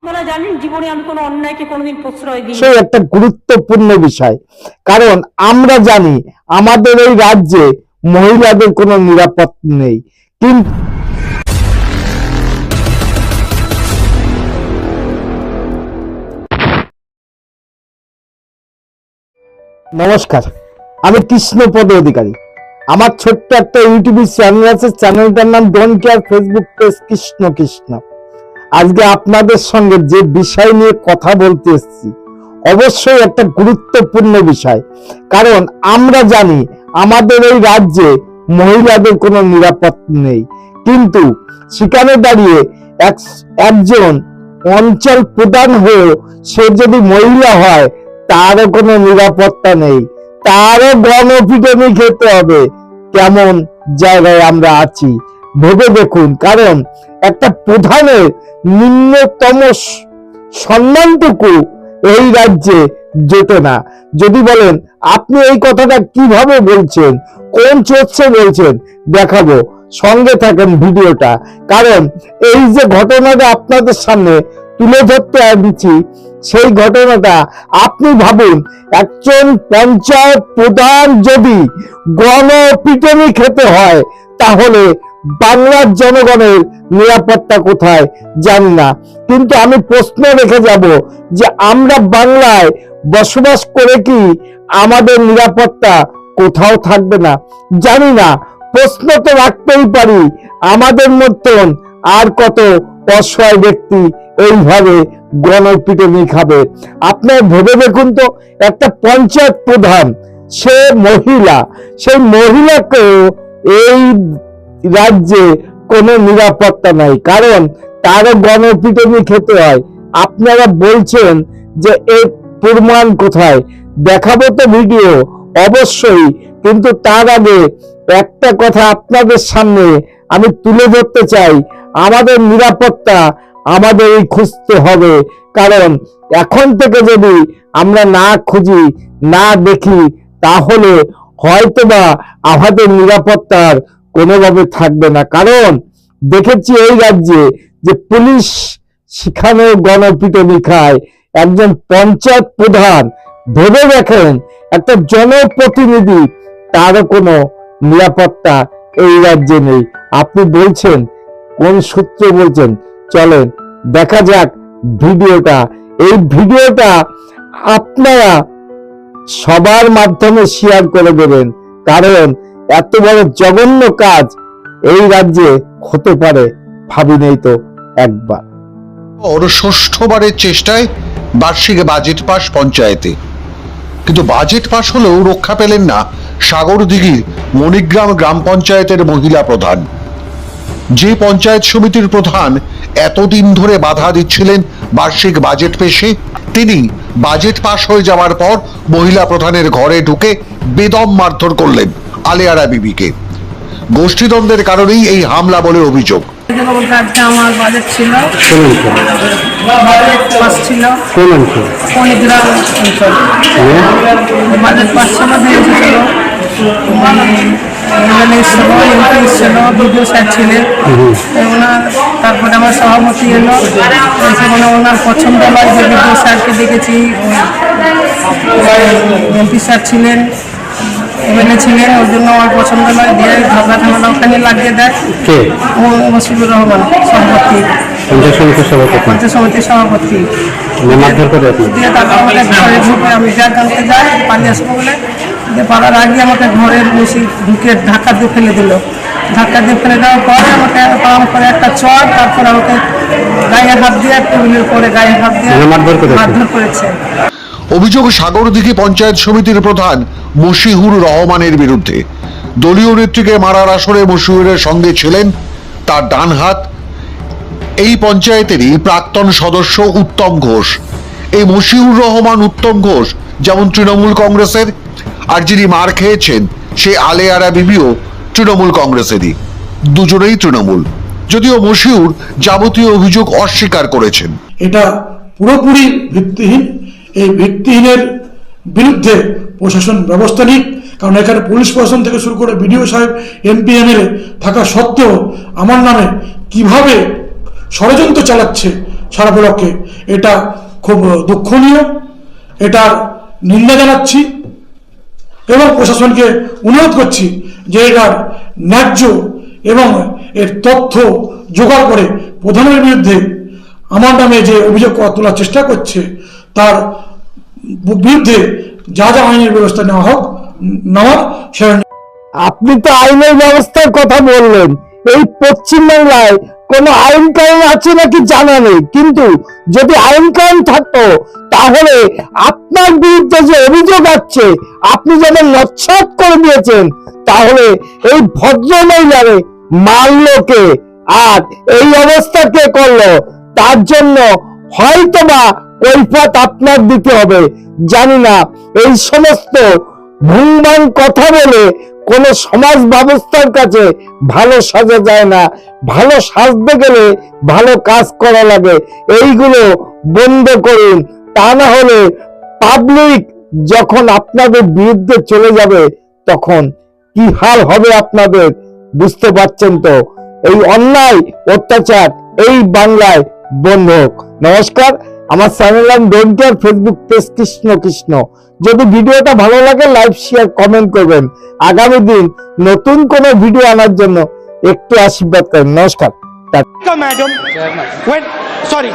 আপনারা জানেন জীবনে আমি কোনো অন্যায়কে কোনোদিন প্রশ্রয় দিই সেই একটা গুরুত্বপূর্ণ বিষয়, কারণ আমরা জানি আমাদের এই রাজ্যে মহিলাদের কোনো নিরাপত্তা নেই। কিন্তু নমস্কার, আমি কৃষ্ণপদ অধিকারী। আমার ছোট্ট একটা ইউটিউব চ্যানেল আছে, চ্যানেলটার নাম don't care Facebook page Krishna Krishna. আজকে আপনাদের সঙ্গে যে বিষয় নিয়ে কথা বলতে এসেছি অবশ্যই একটা গুরুত্বপূর্ণ বিষয়, কারণ আমরা জানি আমাদের এই রাজ্যে মহিলাদের কোনো নিরাপত্তা নেই। কিন্তু সেখানে দাঁড়িয়ে একজন অঞ্চল প্রধান হয়ে সে যদি মহিলা হয় তারও কোনো নিরাপত্তা নেই, তারও গণপিটুনি খেতে হবে। কেমন জায়গায় আমরা আছি ভেবে দেখুন। কারণ একটা প্রধানের নিম্নতম সম্মানটুকু এই রাজ্যে জোটে না। যদি বলেন আপনি এই কথাটা কিভাবে বলছেন, কোন চোখে বলছেন, দেখাবো, সঙ্গে থাকেন ভিডিওটা। কারণ এই যে ঘটনাটা আপনাদের সামনে তুলে ধরতে আনছি, সেই ঘটনাটা আপনি ভাবুন, একজন পঞ্চায়েত প্রধান যদি গণপিটুনি খেতে হয় তাহলে বাংলার জনগণের নিরাপত্তা কোথায় জানি না। কিন্তু আমি প্রশ্ন রেখে যাব যে আমরা বাংলায় বসবাস করে কি আমাদের নিরাপত্তা কোথাও থাকবে না? জানি না, প্রশ্ন তো রাখতেই পারি। আমাদের মতন আর কত অসহায় ব্যক্তি এইভাবে গণপিটুনি খাবে? আপনার ভেবে দেখুন তো, একটা পঞ্চায়েত প্রধান, সে মহিলা, সেই মহিলাকেও এই রাজ্যে কোনো নিরাপত্তা নাই, কারণ তারও গণপিটুনি খেতে হয়। আপনারা বলছেন যে এর প্রমাণ কোথায়? দেখাবো তো ভিডিও অবশ্যই, কিন্তু তার আগে একটা কথা আপনাদের সামনে আমি তুলে ধরতে চাই। আমাদের নিরাপত্তা আমাদেরই খুঁজতে হবে, কারণ এখন থেকে যদি আমরা না খুঁজি, না দেখি, তাহলে হয়তোবা আমাদের নিরাপত্তার কোনোভাবে থাকবে না। কারণ দেখেছি এই রাজ্যে যে পুলিশ সেখানেও গণপিটুনি খায়, একজন পঞ্চায়েত প্রধান। ভেবে দেখেন, একটা জনপ্রতিনিধি, তারও কোনো নিরাপত্তা এই রাজ্যে নেই। আপনি বলছেন কোন সূত্রে বলছেন? চলেন দেখা যাক ভিডিওটা। এই ভিডিওটা আপনারা সবার মাধ্যমে শেয়ার করে দেবেন, কারণ এত বড় জঘন্য কাজ এই রাজ্যে হতে পারে ভাবিনেই তো একবার। ওর ষষ্ঠবারের চেষ্টায় বার্ষিক বাজেট পাস পঞ্চায়েতে, কিন্তু বাজেট পাস হলেও রক্ষা পেলেন না সাগরদিঘির মণিগ্রাম গ্রাম পঞ্চায়েতের মহিলা প্রধান। যে পঞ্চায়েত সমিতির প্রধান এতদিন ধরে বাধা দিচ্ছিলেন বার্ষিক বাজেট পেশে, তিনি বাজেট পাস হয়ে যাওয়ার পর মহিলা প্রধানের ঘরে ঢুকে বেদম মারধর করলেন আলেয়ারা বিবিকে। গোষ্ঠীদ্বন্দ্বের কারণেই এই হামলা বলে অভিযোগ। আমার বাজেট ছিল, বাজেট পাস ছিল মণিগ্রাম অঞ্চল, বাজেট পাস ছিল, ছিল বিডিও স্যার ছিলেন ওনার, তারপরে আমার সভাপতি এলো, সেখানে ওনার পছন্দ হয় যে বিডিও স্যারকে দেখেছি, এমপি স্যার ছিলেন, এমএলএ ছিলেন, ওর জন্য আমার পছন্দ নয়, দিয়ে ঝগড়া ঝামেলা ওখানে লাগিয়ে দেয়। মশিউর রহমান সভাপতি, পঞ্চায়েত সমিতির সভাপতি, দিয়ে তারপর আমাকে ঘরে ঢুকে আমি ব্যাগ আনতে যাই, পালিয়ে আসবো বলে, দিয়ে পাড়ার আগে আমাকে ঘরের বেশি ঢুকে ধাক্কা দিয়ে ফেলে দিল। ধাক্কা দিয়ে ফেলে দেওয়ার পরে আমাকে পাম করে একটা চট, তারপর আমাকে গায়ে হাত দিয়ে, টেবিলের পরে গায়ে হাত দিয়ে মারধর করেছে। অভিযোগ সাগরদিঘি পঞ্চায়েত সমিতির প্রধান মশিউর রহমানের বিরুদ্ধে। দলীয় নেত্রীকে মারার আসরে মশিউরের সঙ্গে ছিলেন তার ডান হাত, এই পঞ্চায়েতেরই প্রাক্তন সদস্য উত্তম ঘোষ। এই মশিউর রহমান উত্তম ঘোষ যেমন তৃণমূল কংগ্রেসের, আর যিনি মার খেয়েছেন সে আলেয়ারা বিবিও তৃণমূল কংগ্রেসেরই, দুজনেই তৃণমূল। যদিও মশিউর যাবতীয় অভিযোগ অস্বীকার করেছেন। এটা পুরোপুরি ভিত্তিহীন। এই ভিত্তিহীনের বিরুদ্ধে প্রশাসন ব্যবস্থা নিক, কারণ এখানে পুলিশ প্রশাসন থেকে শুরু করে বিডিও সাহেব, এমপি এমএলএ থাকা সত্ত্বেও আমার নামে কিভাবে ষড়যন্ত্র চালাচ্ছে সারাপলক্ষে এটা খুব দুঃখনীয়, এটার নিন্দা জানাচ্ছি এবং প্রশাসনকে অনুরোধ করছি যে এটার ন্যায্য এবং এর তথ্য জোগাড় করে প্রধানের বিরুদ্ধে আমার নামে যে অভিযোগ তোলার চেষ্টা করছে তার বিরুদ্ধে যা যা আইনের ব্যবস্থা নেওয়ার সেটা। আপনি তো আইনের ব্যবস্থার কথা বললেন, এই পশ্চিমবাংলায় কোন আইন কানুন আছে নাকি জানা নেই, কিন্তু যদি আইন কানুন থাকতো তাহলে আপনার বিরুদ্ধে যে অভিযোগ আছে আপনি যেমন নচ্ছাদ করে দিয়েছেন, তাহলে এই ভদ্র মহিলারে মারলো কে আর এই অবস্থা কে করলো তার জন্য হয়তোবা কৈফিয়ত আপনার দিতে হবে। জানি না, এই সমস্ত ভুংবাং কথা বলে কোন সমাজ ব্যবস্থার কাছে ভালো সাজা যায় না। ভালো সাজতে গেলে ভালো কাজ করা লাগে, এইগুলো বন্ধ করুন। তা না হলে পাবলিক যখন আপনাদের বিরুদ্ধে চলে যাবে তখন কি হাল হবে আপনাদের, বুঝতে পারছেন তো? এই অন্যায় অত্যাচার এই বাংলায় বন্ধ হোক। নমস্কার, আমার চ্যানেল নাম don't care, Facebook page Krishna Krishna. যদি ভিডিওটা ভালো লাগে লাইক শেয়ার কমেন্ট করবেন। আগামী দিন নতুন কোনো ভিডিও আনার জন্য একটু আশীর্বাদ করেন। নমস্কার। Madam, when sorry.